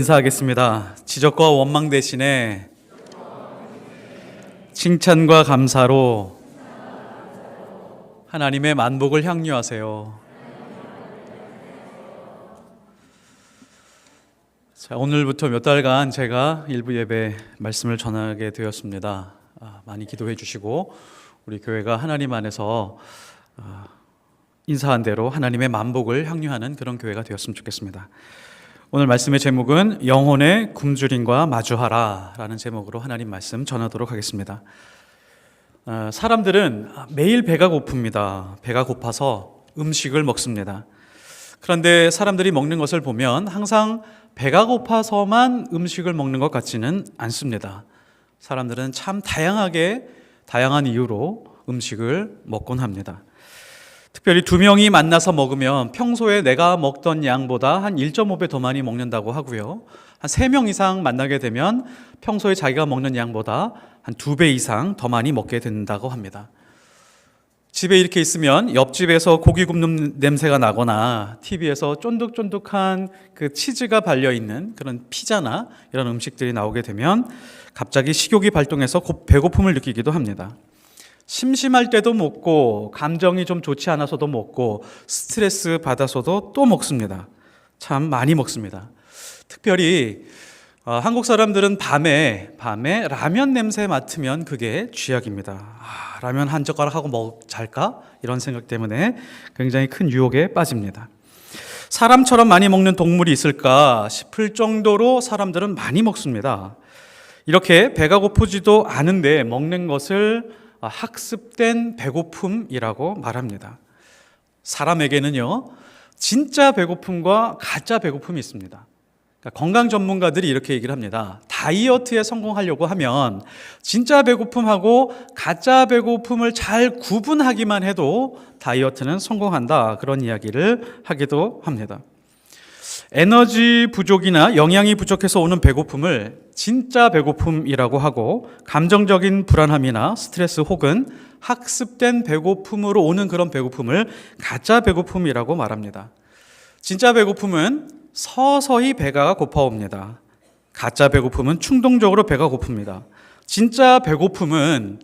인사하겠습니다. 지적과 원망 대신에 칭찬과 감사로 하나님의 만복을 향유하세요. 자, 오늘부터 몇 달간 제가 일부 예배 말씀을 전하게 되었습니다. 많이 기도해 주시고 우리 교회가 하나님 안에서 인사한 대로 하나님의 만복을 향유하는 그런 교회가 되었으면 좋겠습니다. 오늘 말씀의 제목은 영혼의 굶주림과 마주하라 라는 제목으로 하나님 말씀 전하도록 하겠습니다. 사람들은 매일 배가 고픕니다. 배가 고파서 음식을 먹습니다. 그런데 사람들이 먹는 것을 보면 항상 배가 고파서만 음식을 먹는 것 같지는 않습니다. 사람들은 참 다양한 이유로 음식을 먹곤 합니다. 특별히 두 명이 만나서 먹으면 평소에 내가 먹던 양보다 한 1.5배 더 많이 먹는다고 하고요. 한 3명 이상 만나게 되면 평소에 자기가 먹는 양보다 한 2배 이상 더 많이 먹게 된다고 합니다. 집에 이렇게 있으면 옆집에서 고기 굽는 냄새가 나거나 TV에서 쫀득쫀득한 그 치즈가 발려있는 그런 피자나 이런 음식들이 나오게 되면 갑자기 식욕이 발동해서 배고픔을 느끼기도 합니다. 심심할 때도 먹고 감정이 좀 좋지 않아서도 먹고 스트레스 받아서도 또 먹습니다. 참 많이 먹습니다. 특별히 한국 사람들은 밤에 라면 냄새 맡으면 그게 쥐약입니다. 라면 한 젓가락 하고 잘까? 이런 생각 때문에 굉장히 큰 유혹에 빠집니다. 사람처럼 많이 먹는 동물이 있을까 싶을 정도로 사람들은 많이 먹습니다. 이렇게 배가 고프지도 않은데 먹는 것을 학습된 배고픔이라고 말합니다. 사람에게는요, 진짜 배고픔과 가짜 배고픔이 있습니다. 그러니까 건강 전문가들이 이렇게 얘기를 합니다. 다이어트에 성공하려고 하면 진짜 배고픔하고 가짜 배고픔을 잘 구분하기만 해도 다이어트는 성공한다. 그런 이야기를 하기도 합니다. 에너지 부족이나 영양이 부족해서 오는 배고픔을 진짜 배고픔이라고 하고, 감정적인 불안함이나 스트레스 혹은 학습된 배고픔으로 오는 그런 배고픔을 가짜 배고픔이라고 말합니다. 진짜 배고픔은 서서히 배가 고파옵니다. 가짜 배고픔은 충동적으로 배가 고픕니다. 진짜 배고픔은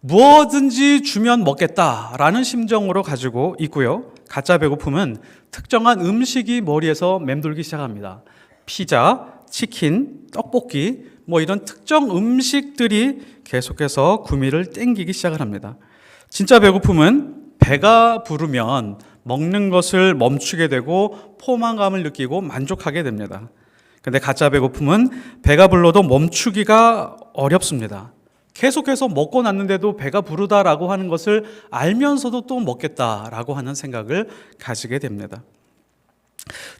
무엇든지 주면 먹겠다라는 심정으로 가지고 있고요. 가짜 배고픔은 특정한 음식이 머리에서 맴돌기 시작합니다. 피자, 치킨, 떡볶이 이런 특정 음식들이 계속해서 구미를 땡기기 시작을 합니다. 진짜 배고픔은 배가 부르면 먹는 것을 멈추게 되고 포만감을 느끼고 만족하게 됩니다. 그런데 가짜 배고픔은 배가 불러도 멈추기가 어렵습니다. 계속해서 먹고 났는데도 배가 부르다라고 하는 것을 알면서도 또 먹겠다라고 하는 생각을 가지게 됩니다.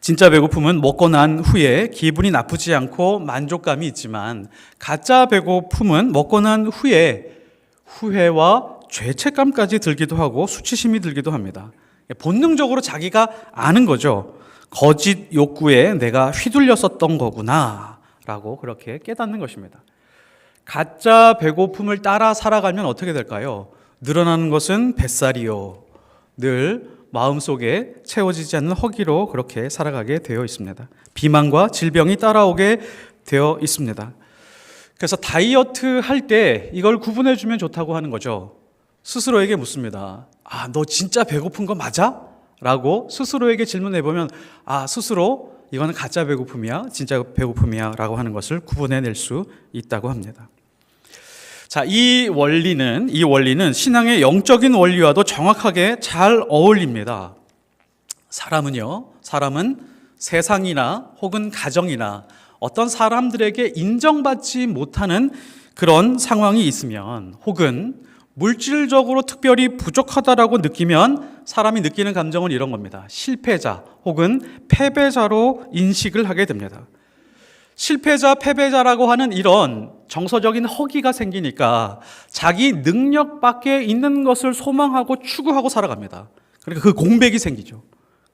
진짜 배고픔은 먹고 난 후에 기분이 나쁘지 않고 만족감이 있지만, 가짜 배고픔은 먹고 난 후에 후회와 죄책감까지 들기도 하고 수치심이 들기도 합니다. 본능적으로 자기가 아는 거죠. 거짓 욕구에 내가 휘둘렸었던 거구나 라고 그렇게 깨닫는 것입니다. 가짜 배고픔을 따라 살아가면 어떻게 될까요? 늘어나는 것은 뱃살이요, 늘 마음속에 채워지지 않는 허기로 그렇게 살아가게 되어 있습니다. 비만과 질병이 따라오게 되어 있습니다. 그래서 다이어트 할 때 이걸 구분해 주면 좋다고 하는 거죠. 스스로에게 묻습니다. 너 진짜 배고픈 거 맞아? 라고 스스로에게 질문해 보면 스스로 이거는 가짜 배고픔이야, 진짜 배고픔이야 라고 하는 것을 구분해낼 수 있다고 합니다. 자, 이 원리는 신앙의 영적인 원리와도 정확하게 잘 어울립니다. 사람은 세상이나 혹은 가정이나 어떤 사람들에게 인정받지 못하는 그런 상황이 있으면, 혹은 물질적으로 특별히 부족하다라고 느끼면 사람이 느끼는 감정은 이런 겁니다. 실패자 혹은 패배자로 인식을 하게 됩니다. 실패자, 패배자라고 하는 이런 정서적인 허기가 생기니까 자기 능력 밖에 있는 것을 소망하고 추구하고 살아갑니다. 그러니까 그 공백이 생기죠.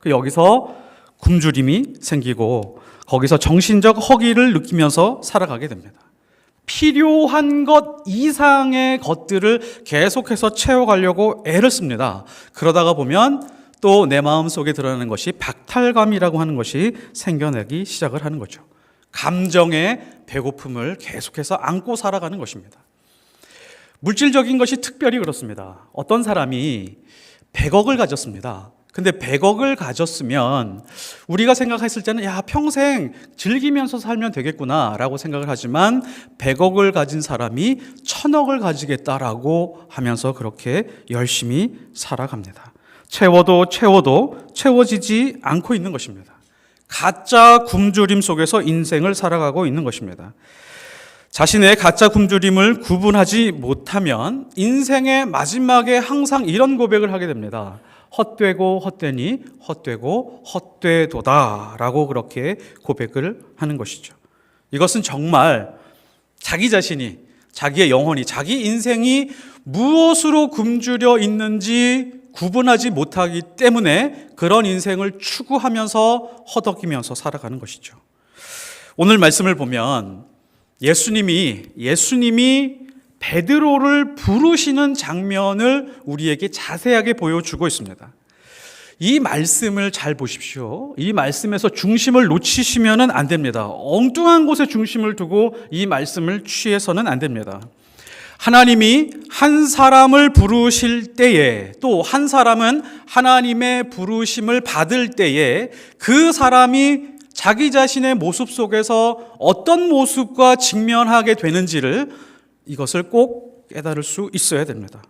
여기서 굶주림이 생기고 거기서 정신적 허기를 느끼면서 살아가게 됩니다. 필요한 것 이상의 것들을 계속해서 채워가려고 애를 씁니다. 그러다가 보면 또 내 마음 속에 드러나는 것이 박탈감이라고 하는 것이 생겨나기 시작을 하는 거죠. 감정의 배고픔을 계속해서 안고 살아가는 것입니다. 물질적인 것이 특별히 그렇습니다. 어떤 사람이 100억을 가졌습니다. 근데 100억을 가졌으면 우리가 생각했을 때는 야, 평생 즐기면서 살면 되겠구나 라고 생각을 하지만 100억을 가진 사람이 1000억을 가지겠다라고 하면서 그렇게 열심히 살아갑니다. 채워도 채워지지 않고 있는 것입니다. 가짜 굶주림 속에서 인생을 살아가고 있는 것입니다. 자신의 가짜 굶주림을 구분하지 못하면 인생의 마지막에 항상 이런 고백을 하게 됩니다. 헛되고 헛되니 헛되고 헛되도다 라고 그렇게 고백을 하는 것이죠. 이것은 정말 자기 자신이, 자기의 영혼이, 자기 인생이 무엇으로 굶주려 있는지 구분하지 못하기 때문에 그런 인생을 추구하면서 허덕이면서 살아가는 것이죠. 오늘 말씀을 보면 예수님이 베드로를 부르시는 장면을 우리에게 자세하게 보여주고 있습니다. 이 말씀을 잘 보십시오. 이 말씀에서 중심을 놓치시면 안 됩니다. 엉뚱한 곳에 중심을 두고 이 말씀을 취해서는 안 됩니다. 하나님이 한 사람을 부르실 때에 또 한 사람은 하나님의 부르심을 받을 때에 그 사람이 자기 자신의 모습 속에서 어떤 모습과 직면하게 되는지를 이것을 꼭 깨달을 수 있어야 됩니다.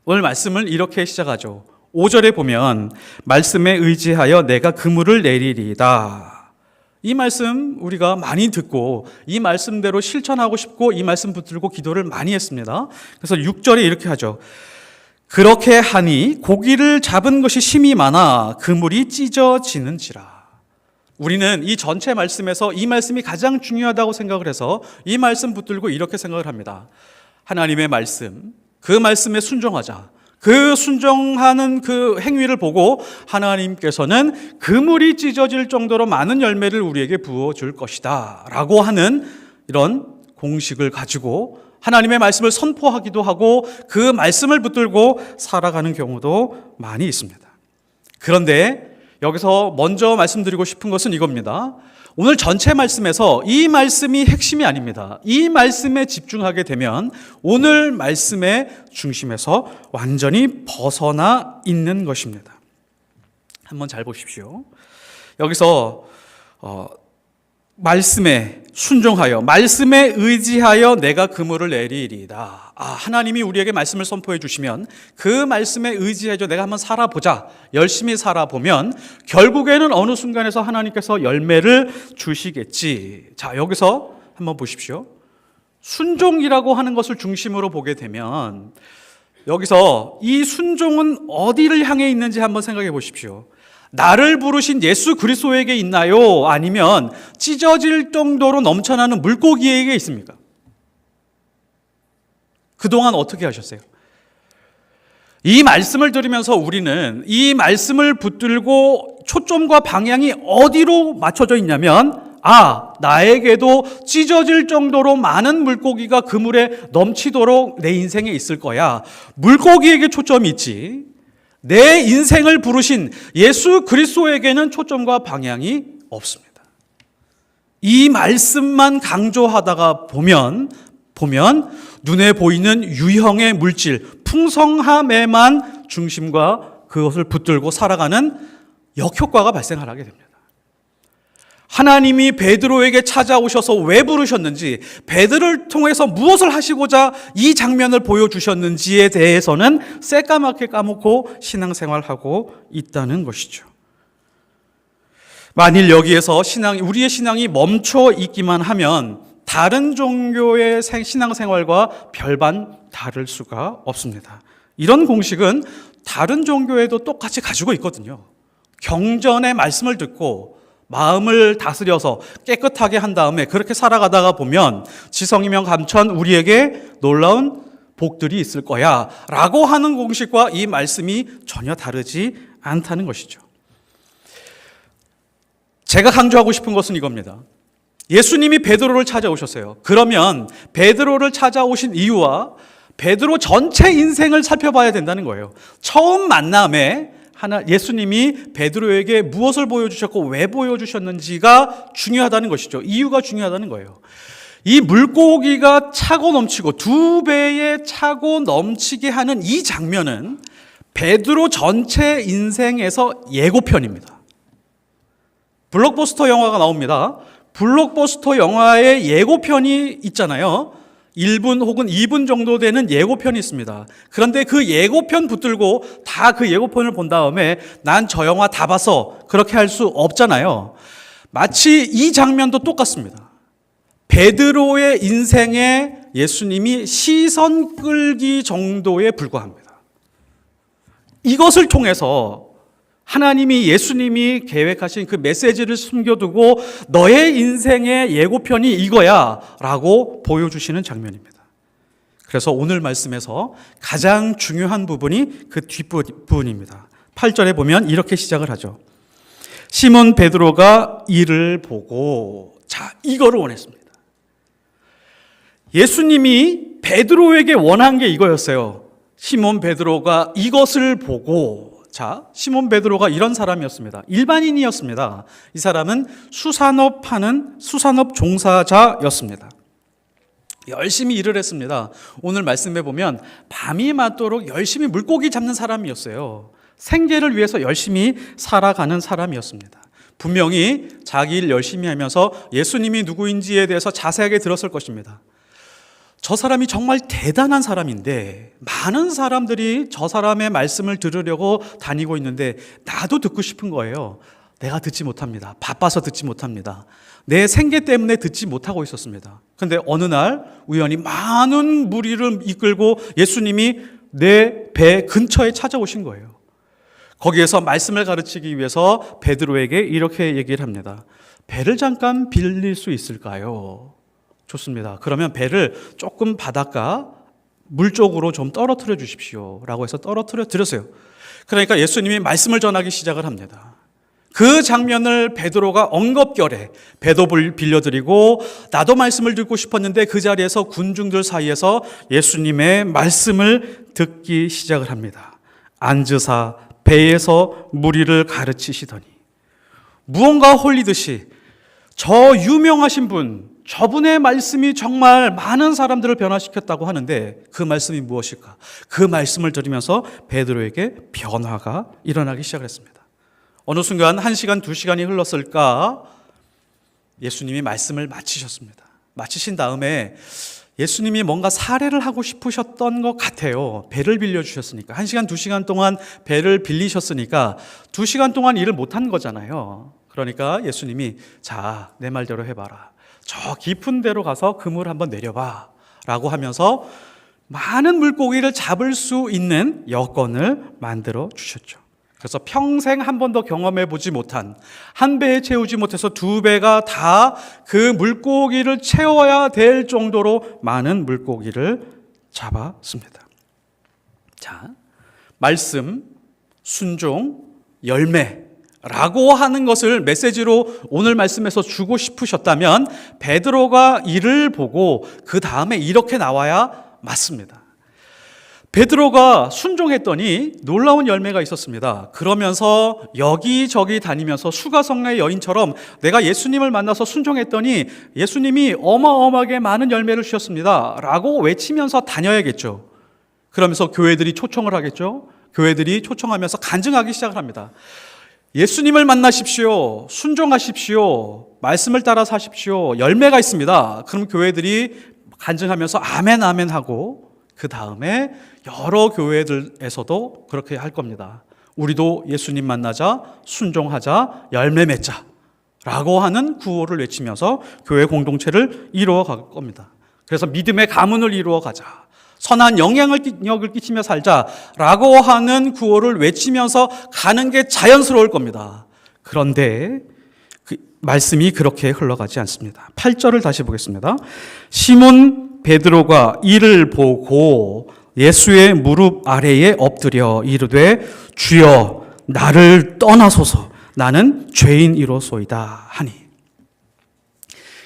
오늘 말씀을 이렇게 시작하죠. 5절에 보면 말씀에 의지하여 내가 그물을 내리리이다. 이 말씀 우리가 많이 듣고 이 말씀대로 실천하고 싶고 이 말씀 붙들고 기도를 많이 했습니다. 그래서 6절에 이렇게 하죠. 그렇게 하니 고기를 잡은 것이 심이 많아 그물이 찢어지는지라. 우리는 이 전체 말씀에서 이 말씀이 가장 중요하다고 생각을 해서 이 말씀 붙들고 이렇게 생각을 합니다. 하나님의 말씀, 그 말씀에 순종하자. 그 순종하는 그 행위를 보고 하나님께서는 그물이 찢어질 정도로 많은 열매를 우리에게 부어줄 것이다 라고 하는 이런 공식을 가지고 하나님의 말씀을 선포하기도 하고 그 말씀을 붙들고 살아가는 경우도 많이 있습니다. 그런데 여기서 먼저 말씀드리고 싶은 것은 이겁니다. 오늘 전체 말씀에서 이 말씀이 핵심이 아닙니다. 이 말씀에 집중하게 되면 오늘 말씀의 중심에서 완전히 벗어나 있는 것입니다. 한번 잘 보십시오. 여기서 말씀에 순종하여 말씀에 의지하여 내가 그물을 내리리이다. 하나님이 우리에게 말씀을 선포해 주시면 그 말씀에 의지해서 내가 한번 살아보자. 열심히 살아보면 결국에는 어느 순간에서 하나님께서 열매를 주시겠지. 자, 여기서 한번 보십시오. 순종이라고 하는 것을 중심으로 보게 되면 여기서 이 순종은 어디를 향해 있는지 한번 생각해 보십시오. 나를 부르신 예수 그리스도에게 있나요? 아니면 찢어질 정도로 넘쳐나는 물고기에게 있습니까? 그동안 어떻게 하셨어요? 이 말씀을 들으면서 우리는 이 말씀을 붙들고 초점과 방향이 어디로 맞춰져 있냐면 나에게도 찢어질 정도로 많은 물고기가 그물에 넘치도록 내 인생에 있을 거야. 물고기에게 초점이 있지. 내 인생을 부르신 예수 그리스도에게는 초점과 방향이 없습니다. 이 말씀만 강조하다가 보면 눈에 보이는 유형의 물질, 풍성함에만 중심과 그것을 붙들고 살아가는 역효과가 발생하게 됩니다. 하나님이 베드로에게 찾아오셔서 왜 부르셨는지, 베드로를 통해서 무엇을 하시고자 이 장면을 보여주셨는지에 대해서는 새까맣게 까먹고 신앙생활하고 있다는 것이죠. 만일 여기에서 우리의 신앙이 멈춰 있기만 하면 다른 종교의 신앙생활과 별반 다를 수가 없습니다. 이런 공식은 다른 종교에도 똑같이 가지고 있거든요. 경전의 말씀을 듣고 마음을 다스려서 깨끗하게 한 다음에 그렇게 살아가다가 보면 지성이면 감천 우리에게 놀라운 복들이 있을 거야 라고 하는 공식과 이 말씀이 전혀 다르지 않다는 것이죠. 제가 강조하고 싶은 것은 이겁니다. 예수님이 베드로를 찾아오셨어요. 그러면 베드로를 찾아오신 이유와 베드로 전체 인생을 살펴봐야 된다는 거예요. 처음 만남에 예수님이 베드로에게 무엇을 보여주셨고 왜 보여주셨는지가 중요하다는 것이죠. 이유가 중요하다는 거예요. 이 물고기가 차고 넘치고 2배에 차고 넘치게 하는 이 장면은 베드로 전체 인생에서 예고편입니다. 블록버스터 영화가 나옵니다. 블록버스터 영화의 예고편이 있잖아요. 1분 혹은 2분 정도 되는 예고편이 있습니다. 그런데 그 예고편 붙들고 다 그 예고편을 본 다음에 난 저 영화 다 봤어, 그렇게 할 수 없잖아요. 마치 이 장면도 똑같습니다. 베드로의 인생에 예수님이 시선 끌기 정도에 불과합니다. 이것을 통해서 하나님이, 예수님이 계획하신 그 메시지를 숨겨두고 너의 인생의 예고편이 이거야 라고 보여주시는 장면입니다. 그래서 오늘 말씀에서 가장 중요한 부분이 그 뒷부분입니다. 8절에 보면 이렇게 시작을 하죠. 시몬 베드로가 이를 보고, 자, 이거를 원했습니다. 예수님이 베드로에게 원한 게 이거였어요. 시몬 베드로가 이것을 보고, 자, 시몬 베드로가 이런 사람이었습니다. 일반인이었습니다. 이 사람은 수산업 종사자였습니다. 열심히 일을 했습니다. 오늘 말씀해 보면 밤이 맞도록 열심히 물고기 잡는 사람이었어요. 생계를 위해서 열심히 살아가는 사람이었습니다. 분명히 자기 일 열심히 하면서 예수님이 누구인지에 대해서 자세하게 들었을 것입니다. 저 사람이 정말 대단한 사람인데 많은 사람들이 저 사람의 말씀을 들으려고 다니고 있는데 나도 듣고 싶은 거예요. 내가 듣지 못합니다. 바빠서 듣지 못합니다. 내 생계 때문에 듣지 못하고 있었습니다. 그런데 어느 날 우연히 많은 무리를 이끌고 예수님이 내 배 근처에 찾아오신 거예요. 거기에서 말씀을 가르치기 위해서 베드로에게 이렇게 얘기를 합니다. 배를 잠깐 빌릴 수 있을까요? 좋습니다. 그러면 배를 조금 바닷가 물 쪽으로 좀 떨어뜨려 주십시오 라고 해서 떨어뜨려 드렸어요. 그러니까 예수님이 말씀을 전하기 시작을 합니다. 그 장면을 베드로가 엉겁결에 배도 빌려드리고 나도 말씀을 듣고 싶었는데 그 자리에서 군중들 사이에서 예수님의 말씀을 듣기 시작을 합니다. 앉으사 배에서 무리를 가르치시더니, 무언가 홀리듯이 저 유명하신 분, 저분의 말씀이 정말 많은 사람들을 변화시켰다고 하는데 그 말씀이 무엇일까? 그 말씀을 들으면서 베드로에게 변화가 일어나기 시작했습니다. 어느 순간 1시간, 2시간이 흘렀을까? 예수님이 말씀을 마치셨습니다. 마치신 다음에 예수님이 뭔가 사례를 하고 싶으셨던 것 같아요. 배를 빌려주셨으니까. 1시간, 2시간 동안 배를 빌리셨으니까 2시간 동안 일을 못한 거잖아요. 그러니까 예수님이, 자, 내 말대로 해봐라. 저 깊은 데로 가서 그물 한번 내려봐 라고 하면서 많은 물고기를 잡을 수 있는 여건을 만들어 주셨죠. 그래서 평생 한 번도 경험해 보지 못한, 한 배에 채우지 못해서 2배가 다 그 물고기를 채워야 될 정도로 많은 물고기를 잡았습니다. 자, 말씀, 순종, 열매라고 하는 것을 메시지로 오늘 말씀에서 주고 싶으셨다면 베드로가 이를 보고 그 다음에 이렇게 나와야 맞습니다. 베드로가 순종했더니 놀라운 열매가 있었습니다. 그러면서 여기저기 다니면서 수가성의 여인처럼 내가 예수님을 만나서 순종했더니 예수님이 어마어마하게 많은 열매를 주셨습니다 라고 외치면서 다녀야겠죠. 그러면서 교회들이 초청을 하겠죠. 교회들이 초청하면서 간증하기 시작을 합니다. 예수님을 만나십시오. 순종하십시오. 말씀을 따라 사십시오. 열매가 있습니다. 그럼 교회들이 간증하면서 아멘 아멘 하고 그 다음에 여러 교회들에서도 그렇게 할 겁니다. 우리도 예수님 만나자, 순종하자, 열매 맺자 라고 하는 구호를 외치면서 교회 공동체를 이루어 갈 겁니다. 그래서 믿음의 가문을 이루어 가자, 선한 영향력을 끼치며 살자 라고 하는 구호를 외치면서 가는 게 자연스러울 겁니다. 그런데 그 말씀이 그렇게 흘러가지 않습니다. 8절을 다시 보겠습니다. 시몬 베드로가 이를 보고 예수의 무릎 아래에 엎드려 이르되 주여 나를 떠나소서 나는 죄인이로소이다 하니.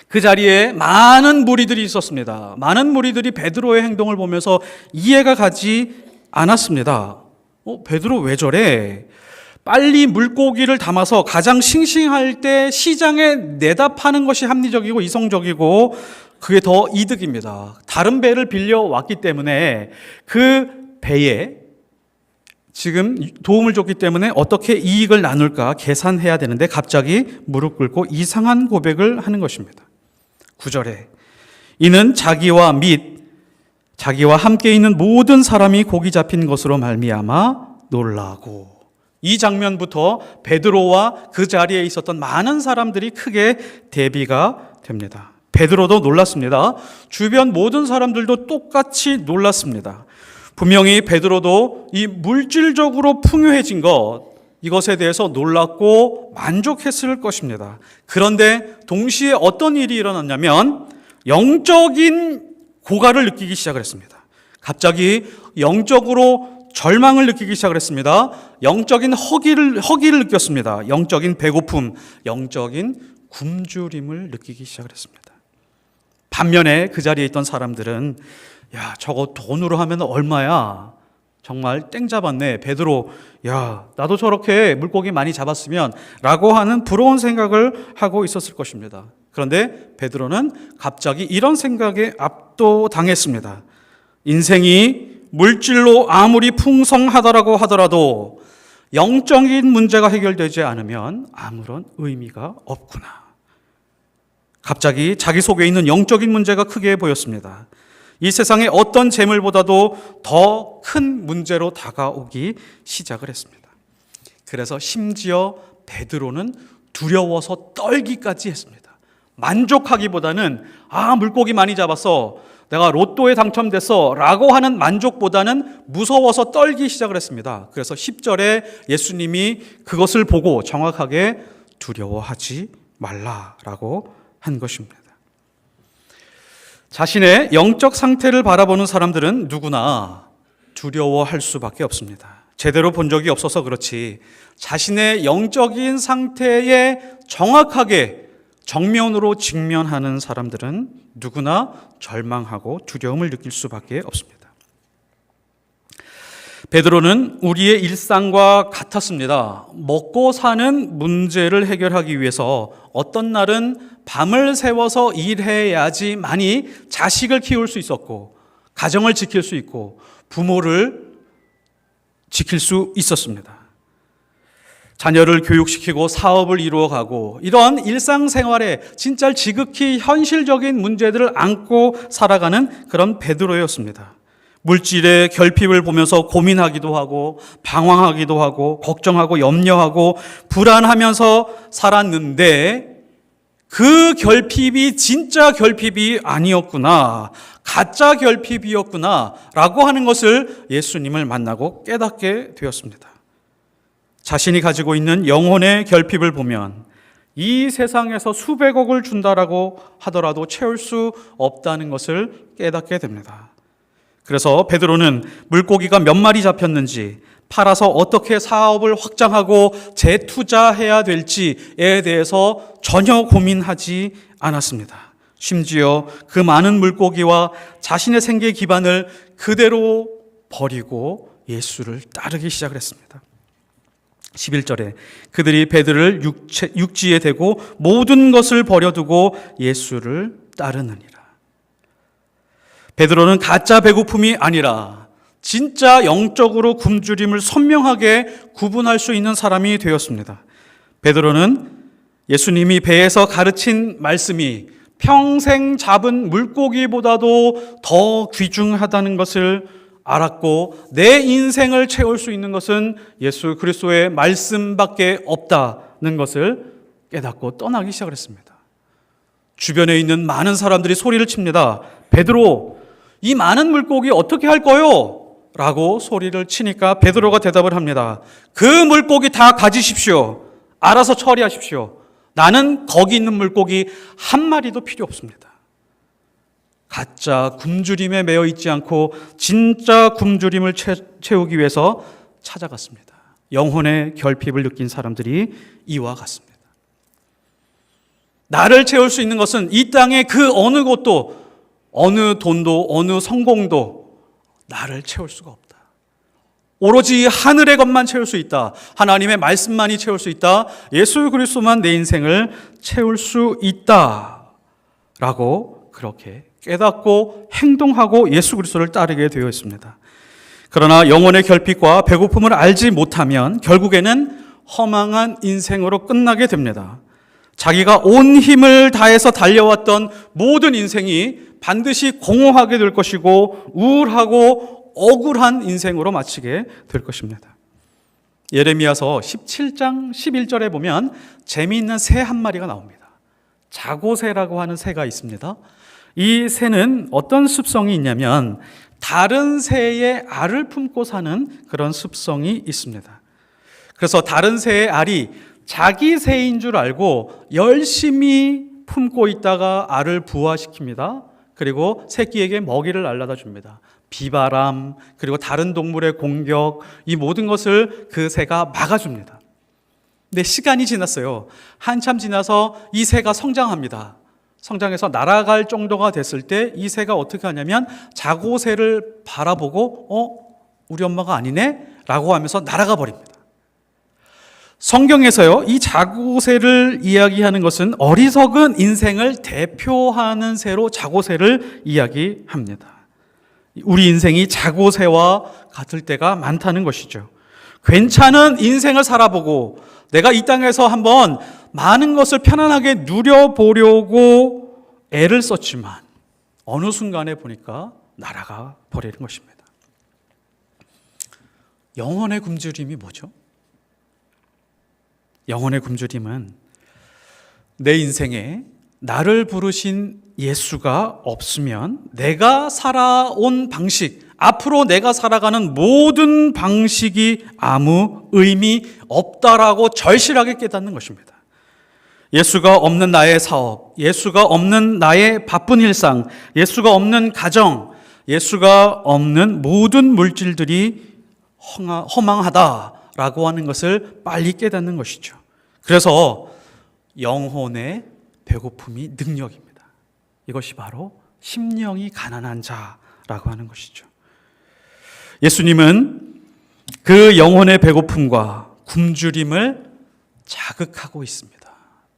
그 자리에 많은 무리들이 있었습니다. 많은 무리들이 베드로의 행동을 보면서 이해가 가지 않았습니다. 베드로 왜 저래? 빨리 물고기를 담아서 가장 싱싱할 때 시장에 내다 파는 것이 합리적이고 이성적이고 그게 더 이득입니다. 다른 배를 빌려왔기 때문에 그 배에 지금 도움을 줬기 때문에 어떻게 이익을 나눌까 계산해야 되는데 갑자기 무릎 꿇고 이상한 고백을 하는 것입니다. 9절에 이는 자기와 함께 있는 모든 사람이 고기 잡힌 것으로 말미암아 놀라고. 이 장면부터 베드로와 그 자리에 있었던 많은 사람들이 크게 대비가 됩니다. 베드로도 놀랐습니다. 주변 모든 사람들도 똑같이 놀랐습니다. 분명히 베드로도 이 물질적으로 풍요해진 이것에 대해서 놀랐고 만족했을 것입니다. 그런데 동시에 어떤 일이 일어났냐면 영적인 고갈을 느끼기 시작을 했습니다. 갑자기 영적으로 절망을 느끼기 시작을 했습니다. 영적인 허기를 느꼈습니다. 영적인 배고픔, 영적인 굶주림을 느끼기 시작을 했습니다. 반면에 그 자리에 있던 사람들은 야, 저거 돈으로 하면 얼마야? 정말 땡 잡았네. 베드로, 야, 나도 저렇게 물고기 많이 잡았으면 라고 하는 부러운 생각을 하고 있었을 것입니다. 그런데 베드로는 갑자기 이런 생각에 압도당했습니다. 인생이 물질로 아무리 풍성하다라고 하더라도 영적인 문제가 해결되지 않으면 아무런 의미가 없구나. 갑자기 자기 속에 있는 영적인 문제가 크게 보였습니다. 이 세상의 어떤 재물보다도 더 큰 문제로 다가오기 시작을 했습니다. 그래서 심지어 베드로는 두려워서 떨기까지 했습니다. 만족하기보다는 물고기 많이 잡았어, 내가 로또에 당첨됐어 라고 하는 만족보다는 무서워서 떨기 시작을 했습니다. 그래서 10절에 예수님이 그것을 보고 정확하게 두려워하지 말라라고 한 것입니다. 자신의 영적 상태를 바라보는 사람들은 누구나 두려워할 수밖에 없습니다. 제대로 본 적이 없어서 그렇지 자신의 영적인 상태에 정확하게 정면으로 직면하는 사람들은 누구나 절망하고 두려움을 느낄 수밖에 없습니다. 베드로는 우리의 일상과 같았습니다. 먹고 사는 문제를 해결하기 위해서 어떤 날은 밤을 새워서 일해야지만이 자식을 키울 수 있었고 가정을 지킬 수 있고 부모를 지킬 수 있었습니다. 자녀를 교육시키고 사업을 이루어가고 이런 일상생활에 진짜 지극히 현실적인 문제들을 안고 살아가는 그런 베드로였습니다. 물질의 결핍을 보면서 고민하기도 하고 방황하기도 하고 걱정하고 염려하고 불안하면서 살았는데 그 결핍이 진짜 결핍이 아니었구나, 가짜 결핍이었구나 라고 하는 것을 예수님을 만나고 깨닫게 되었습니다. 자신이 가지고 있는 영혼의 결핍을 보면 이 세상에서 수백억을 준다라고 하더라도 채울 수 없다는 것을 깨닫게 됩니다. 그래서 베드로는 물고기가 몇 마리 잡혔는지, 팔아서 어떻게 사업을 확장하고 재투자해야 될지에 대해서 전혀 고민하지 않았습니다. 심지어 그 많은 물고기와 자신의 생계 기반을 그대로 버리고 예수를 따르기 시작을 했습니다. 11절에 그들이 베드로를 육지에 대고 모든 것을 버려두고 예수를 따르느니라. 베드로는 가짜 배고픔이 아니라 진짜 영적으로 굶주림을 선명하게 구분할 수 있는 사람이 되었습니다. 베드로는 예수님이 배에서 가르친 말씀이 평생 잡은 물고기보다도 더 귀중하다는 것을 알았고 내 인생을 채울 수 있는 것은 예수 그리스도의 말씀밖에 없다는 것을 깨닫고 떠나기 시작을 했습니다. 주변에 있는 많은 사람들이 소리를 칩니다. 베드로, 이 많은 물고기 어떻게 할 거요? 라고 소리를 치니까 베드로가 대답을 합니다. 그 물고기 다 가지십시오. 알아서 처리하십시오. 나는 거기 있는 물고기 한 마리도 필요 없습니다. 가짜 굶주림에 매여 있지 않고 진짜 굶주림을 채우기 위해서 찾아갔습니다. 영혼의 결핍을 느낀 사람들이 이와 같습니다. 나를 채울 수 있는 것은 이 땅의 그 어느 곳도, 어느 돈도, 어느 성공도 나를 채울 수가 없다. 오로지 하늘의 것만 채울 수 있다. 하나님의 말씀만이 채울 수 있다. 예수 그리스도만 내 인생을 채울 수 있다. 라고 그렇게 깨닫고 행동하고 예수 그리스도를 따르게 되어 있습니다. 그러나 영혼의 결핍과 배고픔을 알지 못하면 결국에는 허망한 인생으로 끝나게 됩니다. 자기가 온 힘을 다해서 달려왔던 모든 인생이 반드시 공허하게 될 것이고 우울하고 억울한 인생으로 마치게 될 것입니다. 예레미야서 17장 11절에 보면 재미있는 새 한 마리가 나옵니다. 자고새라고 하는 새가 있습니다. 이 새는 어떤 습성이 있냐면 다른 새의 알을 품고 사는 그런 습성이 있습니다. 그래서 다른 새의 알이 자기 새인 줄 알고 열심히 품고 있다가 알을 부화시킵니다. 그리고 새끼에게 먹이를 알려다 줍니다. 비바람, 그리고 다른 동물의 공격, 이 모든 것을 그 새가 막아줍니다. 근데 시간이 지났어요. 한참 지나서 이 새가 성장합니다. 성장해서 날아갈 정도가 됐을 때 이 새가 어떻게 하냐면 자고새를 바라보고 우리 엄마가 아니네? 라고 하면서 날아가 버립니다. 성경에서요, 이 자고새를 이야기하는 것은 어리석은 인생을 대표하는 새로 자고새를 이야기합니다. 우리 인생이 자고새와 같을 때가 많다는 것이죠. 괜찮은 인생을 살아보고 내가 이 땅에서 한번 많은 것을 편안하게 누려보려고 애를 썼지만 어느 순간에 보니까 날아가 버리는 것입니다. 영혼의 굶주림이 뭐죠? 영혼의 굶주림은 내 인생에 나를 부르신 예수가 없으면 내가 살아온 방식, 앞으로 내가 살아가는 모든 방식이 아무 의미 없다라고 절실하게 깨닫는 것입니다. 예수가 없는 나의 사업, 예수가 없는 나의 바쁜 일상, 예수가 없는 가정, 예수가 없는 모든 물질들이 허망하다라고 하는 것을 빨리 깨닫는 것이죠. 그래서 영혼의 배고픔이 능력입니다. 이것이 바로 심령이 가난한 자라고 하는 것이죠. 예수님은 그 영혼의 배고픔과 굶주림을 자극하고 있습니다.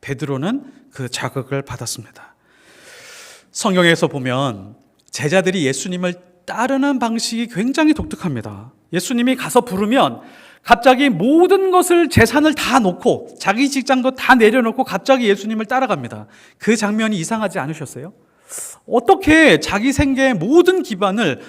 베드로는 그 자극을 받았습니다. 성경에서 보면 제자들이 예수님을 따르는 방식이 굉장히 독특합니다. 예수님이 가서 부르면 갑자기 모든 것을 재산을 다 놓고 자기 직장도 다 내려놓고 갑자기 예수님을 따라갑니다. 그 장면이 이상하지 않으셨어요? 어떻게 자기 생계의 모든 기반을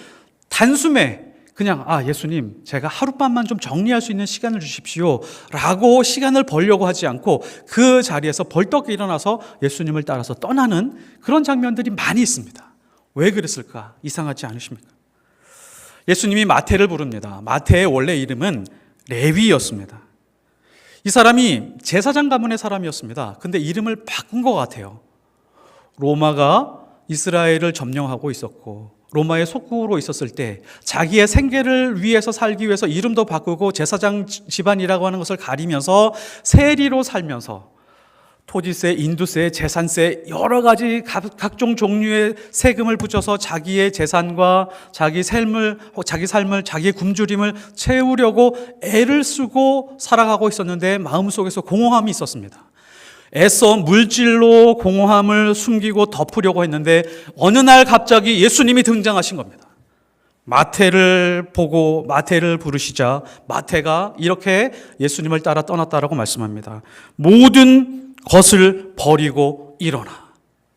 단숨에 그냥 예수님 제가 하룻밤만 좀 정리할 수 있는 시간을 주십시오 라고 시간을 벌려고 하지 않고 그 자리에서 벌떡 일어나서 예수님을 따라서 떠나는 그런 장면들이 많이 있습니다. 왜 그랬을까? 이상하지 않으십니까? 예수님이 마태를 부릅니다. 마태의 원래 이름은 레위였습니다. 이 사람이 제사장 가문의 사람이었습니다. 근데 이름을 바꾼 것 같아요. 로마가 이스라엘을 점령하고 있었고 로마의 속국으로 있었을 때 자기의 생계를 위해서 살기 위해서 이름도 바꾸고 제사장 집안이라고 하는 것을 가리면서 세리로 살면서 토지세, 인두세, 재산세 여러 가지 각종 종류의 세금을 붙여서 자기의 재산과 자기의 자기의 굶주림을 채우려고 애를 쓰고 살아가고 있었는데 마음속에서 공허함이 있었습니다. 애써 물질로 공허함을 숨기고 덮으려고 했는데 어느 날 갑자기 예수님이 등장하신 겁니다. 마태를 보고 마태를 부르시자 마태가 이렇게 예수님을 따라 떠났다라고 말씀합니다. 모든 것을 버리고 일어나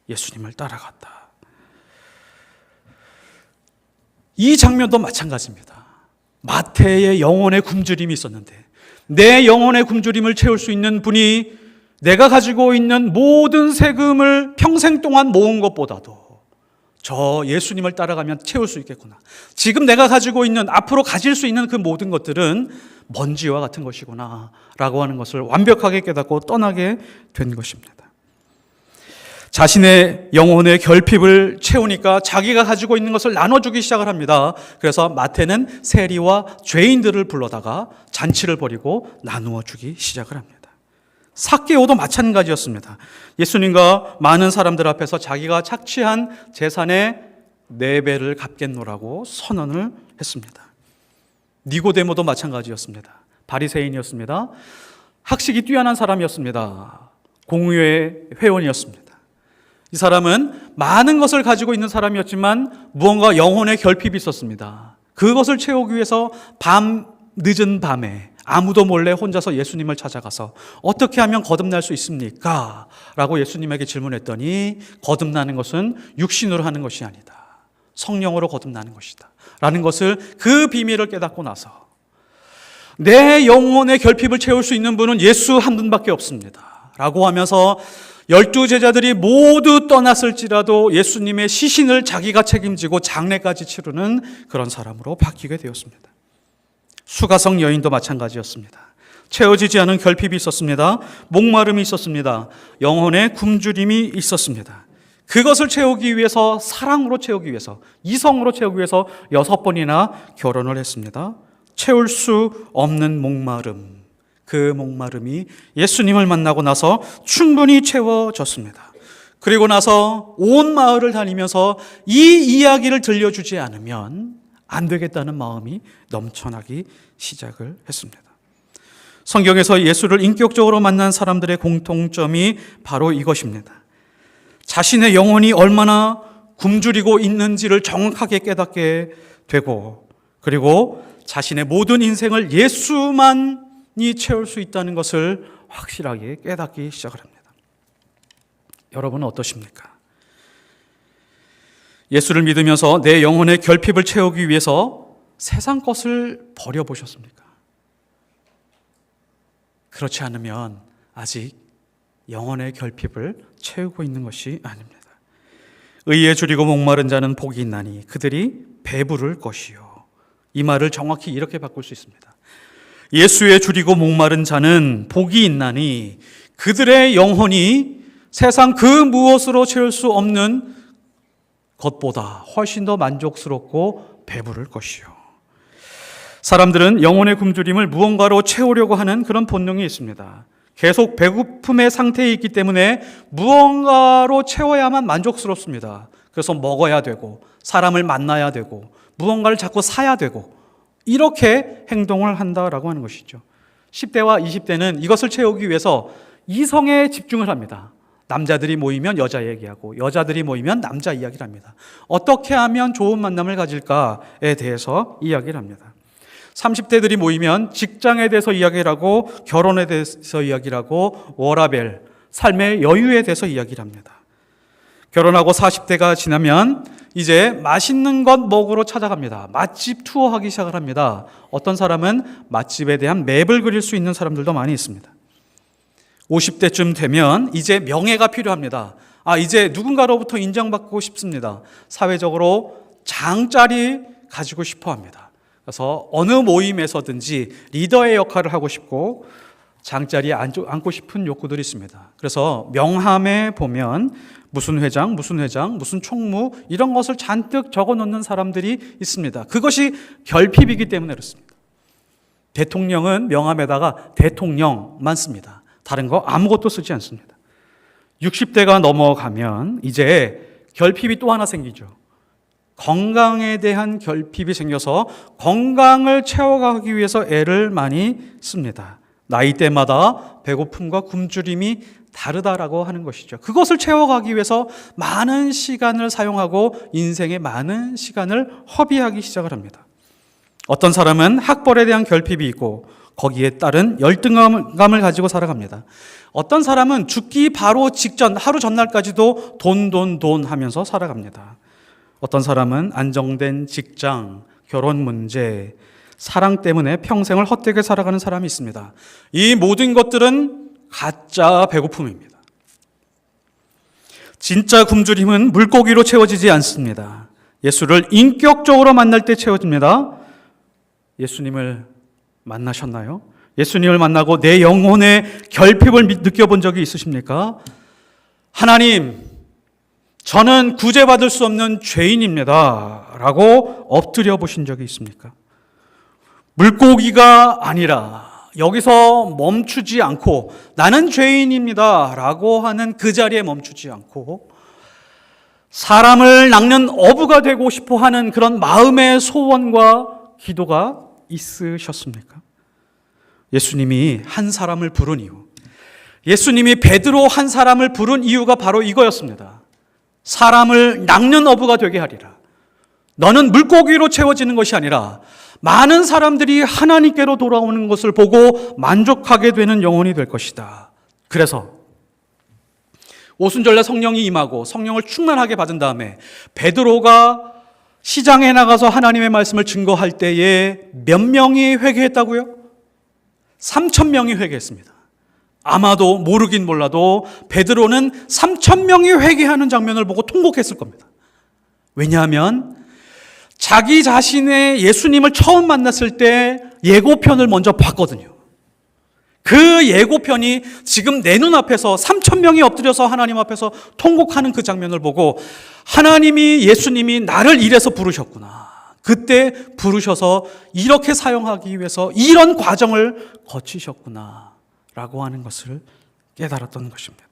예수님을 따라갔다. 이 장면도 마찬가지입니다. 마태의 영혼의 굶주림이 있었는데 내 영혼의 굶주림을 채울 수 있는 분이 내가 가지고 있는 모든 세금을 평생 동안 모은 것보다도 저 예수님을 따라가면 채울 수 있겠구나. 지금 내가 가지고 있는 앞으로 가질 수 있는 그 모든 것들은 먼지와 같은 것이구나 라고 하는 것을 완벽하게 깨닫고 떠나게 된 것입니다. 자신의 영혼의 결핍을 채우니까 자기가 가지고 있는 것을 나눠주기 시작을 합니다. 그래서 마태는 세리와 죄인들을 불러다가 잔치를 벌이고 나누어 주기 시작을 합니다. 삭개오도 마찬가지였습니다. 예수님과 많은 사람들 앞에서 자기가 착취한 재산의 4배를 갚겠노라고 선언을 했습니다. 니고데모도 마찬가지였습니다. 바리새인이었습니다. 학식이 뛰어난 사람이었습니다. 공회의 회원이었습니다. 이 사람은 많은 것을 가지고 있는 사람이었지만 무언가 영혼의 결핍이 있었습니다. 그것을 채우기 위해서 늦은 밤에 아무도 몰래 혼자서 예수님을 찾아가서 어떻게 하면 거듭날 수 있습니까? 라고 예수님에게 질문했더니 거듭나는 것은 육신으로 하는 것이 아니다. 성령으로 거듭나는 것이다. 라는 것을 그 비밀을 깨닫고 나서 내 영혼의 결핍을 채울 수 있는 분은 예수 한 분밖에 없습니다. 라고 하면서 12 제자들이 모두 떠났을지라도 예수님의 시신을 자기가 책임지고 장례까지 치르는 그런 사람으로 바뀌게 되었습니다. 수가성 여인도 마찬가지였습니다. 채워지지 않은 결핍이 있었습니다. 목마름이 있었습니다. 영혼의 굶주림이 있었습니다. 그것을 채우기 위해서, 사랑으로 채우기 위해서, 이성으로 채우기 위해서 6번이나 결혼을 했습니다. 채울 수 없는 목마름, 그 목마름이 예수님을 만나고 나서 충분히 채워졌습니다. 그리고 나서 온 마을을 다니면서 이 이야기를 들려주지 않으면 안 되겠다는 마음이 넘쳐나기 시작을 했습니다. 성경에서 예수를 인격적으로 만난 사람들의 공통점이 바로 이것입니다. 자신의 영혼이 얼마나 굶주리고 있는지를 정확하게 깨닫게 되고, 그리고 자신의 모든 인생을 예수만이 채울 수 있다는 것을 확실하게 깨닫기 시작을 합니다. 여러분은 어떠십니까? 예수를 믿으면서 내 영혼의 결핍을 채우기 위해서 세상 것을 버려보셨습니까? 그렇지 않으면 아직 영혼의 결핍을 채우고 있는 것이 아닙니다. 의에 줄이고 목마른 자는 복이 있나니 그들이 배부를 것이요. 이 말을 정확히 이렇게 바꿀 수 있습니다. 예수에 줄이고 목마른 자는 복이 있나니 그들의 영혼이 세상 그 무엇으로 채울 수 없는 것보다 훨씬 더 만족스럽고 배부를 것이요. 사람들은 영혼의 굶주림을 무언가로 채우려고 하는 그런 본능이 있습니다. 계속 배고픔의 상태에 있기 때문에 무언가로 채워야만 만족스럽습니다. 그래서 먹어야 되고 사람을 만나야 되고 무언가를 자꾸 사야 되고 이렇게 행동을 한다라고 하는 것이죠. 10대와 20대는 이것을 채우기 위해서 이성에 집중을 합니다. 남자들이 모이면 여자 얘기하고 여자들이 모이면 남자 이야기를 합니다. 어떻게 하면 좋은 만남을 가질까에 대해서 이야기를 합니다. 30대들이 모이면 직장에 대해서 이야기를 하고 결혼에 대해서 이야기를 하고 워라밸, 삶의 여유에 대해서 이야기를 합니다. 결혼하고 40대가 지나면 이제 맛있는 것 먹으러 찾아갑니다. 맛집 투어하기 시작을 합니다. 어떤 사람은 맛집에 대한 맵을 그릴 수 있는 사람들도 많이 있습니다. 50대쯤 되면 이제 명예가 필요합니다. 이제 누군가로부터 인정받고 싶습니다. 사회적으로 장자리 가지고 싶어 합니다. 그래서 어느 모임에서든지 리더의 역할을 하고 싶고 장자리에 앉고 싶은 욕구들이 있습니다. 그래서 명함에 보면 무슨 회장, 무슨 총무 이런 것을 잔뜩 적어놓는 사람들이 있습니다. 그것이 결핍이기 때문에 그렇습니다. 대통령은 명함에다가 대통령만 씁니다. 다른 거 아무것도 쓰지 않습니다. 60대가 넘어가면 이제 결핍이 또 하나 생기죠. 건강에 대한 결핍이 생겨서 건강을 채워가기 위해서 애를 많이 씁니다. 나이대마다 배고픔과 굶주림이 다르다라고 하는 것이죠. 그것을 채워가기 위해서 많은 시간을 사용하고 인생의 많은 시간을 허비하기 시작을 합니다. 어떤 사람은 학벌에 대한 결핍이 있고 거기에 따른 열등감을 가지고 살아갑니다. 어떤 사람은 죽기 바로 직전 하루 전날까지도 돈 하면서 살아갑니다. 어떤 사람은 안정된 직장, 결혼 문제, 사랑 때문에 평생을 헛되게 살아가는 사람이 있습니다. 이 모든 것들은 가짜 배고픔입니다. 진짜 굶주림은 물고기로 채워지지 않습니다. 예수를 인격적으로 만날 때 채워집니다. 예수님을 만나셨나요? 예수님을 만나고 내 영혼의 결핍을 느껴본 적이 있으십니까? 하나님, 저는 구제받을 수 없는 죄인입니다. 라고 엎드려 보신 적이 있습니까? 물고기가 아니라 여기서 멈추지 않고 나는 죄인입니다. 라고 하는 그 자리에 멈추지 않고 사람을 낚는 어부가 되고 싶어 하는 그런 마음의 소원과 기도가 있으셨습니까? 예수님이 한 사람을 부른 이유, 예수님이 베드로 한 사람을 부른 이유가 바로 이거였습니다. 사람을 낚는 어부가 되게 하리라. 너는 물고기로 채워지는 것이 아니라 많은 사람들이 하나님께로 돌아오는 것을 보고 만족하게 되는 영혼이 될 것이다. 그래서 오순절날 성령이 임하고 성령을 충만하게 받은 다음에 베드로가 시장에 나가서 하나님의 말씀을 증거할 때에 몇 명이 회개했다고요? 3,000명이 회개했습니다. 아마도 모르긴 몰라도 베드로는 3,000명이 회개하는 장면을 보고 통곡했을 겁니다. 왜냐하면 자기 자신의 예수님을 처음 만났을 때 예고편을 먼저 봤거든요. 그 예고편이 지금 내 눈앞에서 3,000명이 엎드려서 하나님 앞에서 통곡하는 그 장면을 보고 하나님이, 예수님이 나를 이래서 부르셨구나. 그때 부르셔서 이렇게 사용하기 위해서 이런 과정을 거치셨구나 라고 하는 것을 깨달았던 것입니다.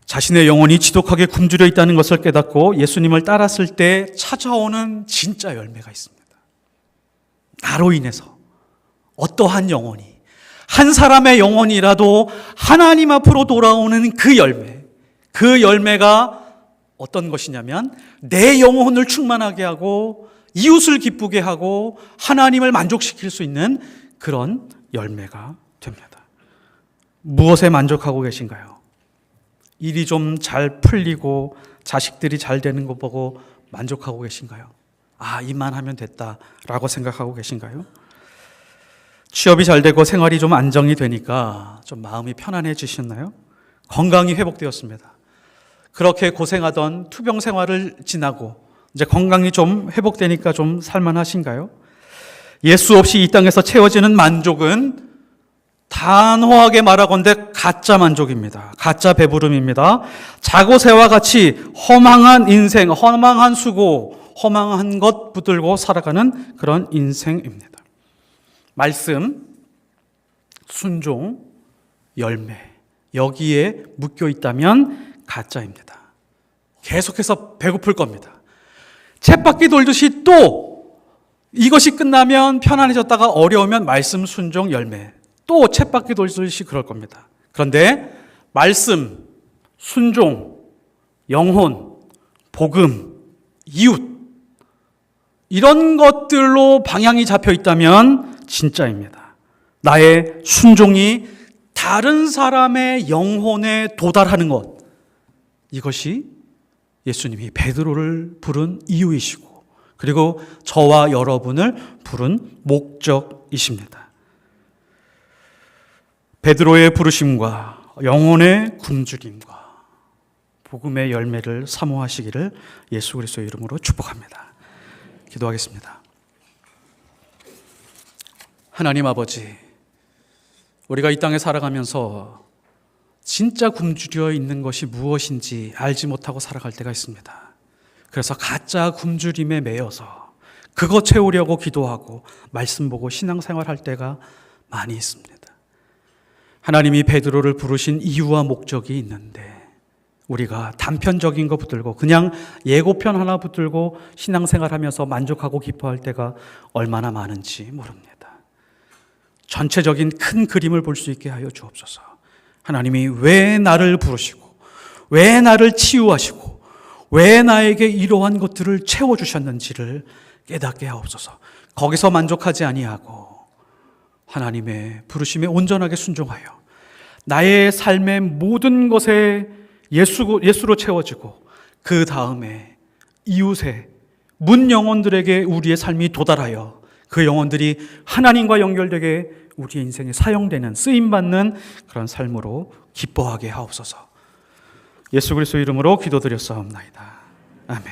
자신의 영혼이 지독하게 굶주려 있다는 것을 깨닫고 예수님을 따랐을 때 찾아오는 진짜 열매가 있습니다. 나로 인해서 어떠한 영혼이, 한 사람의 영혼이라도 하나님 앞으로 돌아오는 그 열매, 그 열매가 어떤 것이냐면 내 영혼을 충만하게 하고 이웃을 기쁘게 하고 하나님을 만족시킬 수 있는 그런 열매가 됩니다. 무엇에 만족하고 계신가요? 일이 좀 잘 풀리고 자식들이 잘 되는 거 보고 만족하고 계신가요? 아, 이만하면 됐다라고 생각하고 계신가요? 취업이 잘 되고 생활이 좀 안정이 되니까 좀 마음이 편안해지셨나요? 건강이 회복되었습니다. 그렇게 고생하던 투병 생활을 지나고 이제 건강이 좀 회복되니까 좀 살만하신가요? 예수 없이 이 땅에서 채워지는 만족은 단호하게 말하건대 가짜 만족입니다. 가짜 배부름입니다. 자고새와 같이 허망한 인생, 허망한 수고, 허망한 것 붙들고 살아가는 그런 인생입니다. 말씀, 순종, 열매, 여기에 묶여 있다면 가짜입니다. 계속해서 배고플 겁니다. 쳇바퀴 돌듯이 또 이것이 끝나면 편안해졌다가 어려우면 말씀, 순종, 열매, 또 쳇바퀴 돌듯이 그럴 겁니다. 그런데 말씀, 순종, 영혼, 복음, 이웃, 이런 것들로 방향이 잡혀 있다면 진짜입니다. 나의 순종이 다른 사람의 영혼에 도달하는 것, 이것이 예수님이 베드로를 부른 이유이시고 그리고 저와 여러분을 부른 목적이십니다. 베드로의 부르심과 영혼의 굶주림과 복음의 열매를 사모하시기를 예수 그리스도의 이름으로 축복합니다. 기도하겠습니다. 하나님 아버지, 우리가 이 땅에 살아가면서 진짜 굶주려 있는 것이 무엇인지 알지 못하고 살아갈 때가 있습니다. 그래서 가짜 굶주림에 매여서 그거 채우려고 기도하고 말씀 보고 신앙생활 할 때가 많이 있습니다. 하나님이 베드로를 부르신 이유와 목적이 있는데 우리가 단편적인 거 붙들고 그냥 예고편 하나 붙들고 신앙생활하면서 만족하고 기뻐할 때가 얼마나 많은지 모릅니다. 전체적인 큰 그림을 볼 수 있게 하여 주옵소서. 하나님이 왜 나를 부르시고 왜 나를 치유하시고 왜 나에게 이러한 것들을 채워주셨는지를 깨닫게 하옵소서. 거기서 만족하지 아니하고 하나님의 부르심에 온전하게 순종하여 나의 삶의 모든 것에 예수로 채워지고 그 다음에 이웃의 문 영혼들에게 우리의 삶이 도달하여 그 영혼들이 하나님과 연결되게 우리의 인생에 사용되는, 쓰임받는 그런 삶으로 기뻐하게 하옵소서. 예수 그리스도 이름으로 기도드렸사옵나이다. 아멘.